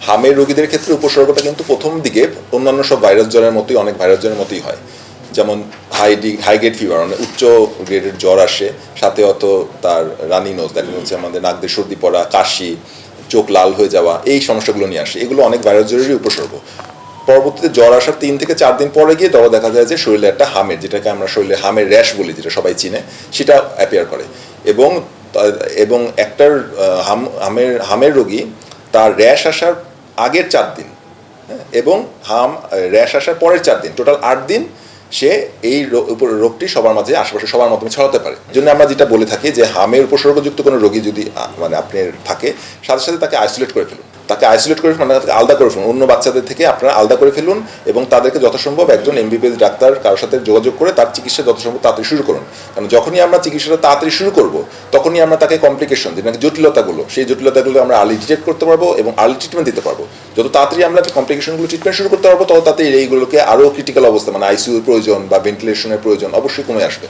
হামের রোগীদের ক্ষেত্রে উপসর্গটা কিন্তু প্রথম দিকে অন্যান্য সব ভাইরাস জ্বরের মতোই, অনেক ভাইরাস জ্বরের মতোই হয়। যেমন হাই গ্রেড ফিভার, মানে উচ্চ গ্রেডের জ্বর আসে, সাথে অত তার রানি নোজ, দেখা যাচ্ছে আমাদের নাক দিয়ে সর্দি পড়া, কাশি, চোখ লাল হয়ে যাওয়া, এই সমস্যাগুলো নিয়ে আসে। এগুলো অনেক ভাইরাস জ্বরেরই উপসর্গ। পরবর্তীতে জ্বর আসার 3 থেকে 4 দিন পরে গিয়ে দেখা যায় যে শরীরে একটা হামের, যেটাকে আমরা শরীরে হামের র্যাশ বলি, যেটা সবাই চিনে, সেটা অ্যাপিয়ার করে। এবং এবং একটার হামের রোগী তার র্যাশ আসার আগের 4 দিন এবং র্যাশ আসার পরের 4 দিন, টোটাল 8 দিন সে এই রোগটি সবার মাঝে, আশেপাশে সবার মাধ্যমে ছড়াতে পারে। জন্য আমরা যেটা বলে থাকি যে হামের উপসর্গযুক্ত কোনো রোগী যদি মানে আপনার থাকে, সাথে সাথে তাকে আইসোলেট করে ফেলুন, তাকে আলাদা করে ফেলুন, অন্য বাচ্চাদের থেকে আপনারা আলাদা করে ফেলুন এবং তাদেরকে যথাসম্ভব একজন এমবিবিএস ডাক্তার কারোর সাথে যোগাযোগ করে তার চিকিৎসা যথাসম্ভব তাড়াতাড়ি শুরু করুন। কারণ যখনই আমরা চিকিৎসাটা তাড়াতাড়ি শুরু করব, তখনই আমরা তাকে কমপ্লিকেশন, যেটা জটিলতাগুলো, সেই জটিলতাগুলো আমরা আর্লি ডিটেক্ট করতে পারবো এবং আর্লি ট্রিটমেন্ট দিতে পারবো। যত তাড়াতাড়ি আমরা কমপ্লিকেশনগুলো ট্রিটমেন্ট শুরু করতে পারবো, তত তাড়াতাড়ি এইগুলোকে আরও ক্রিটিক্যাল অবস্থা, মানে আইসিইউর প্রয়োজন বা ভেন্টিলেশনের প্রয়োজন অবশ্যই কমে আসবে।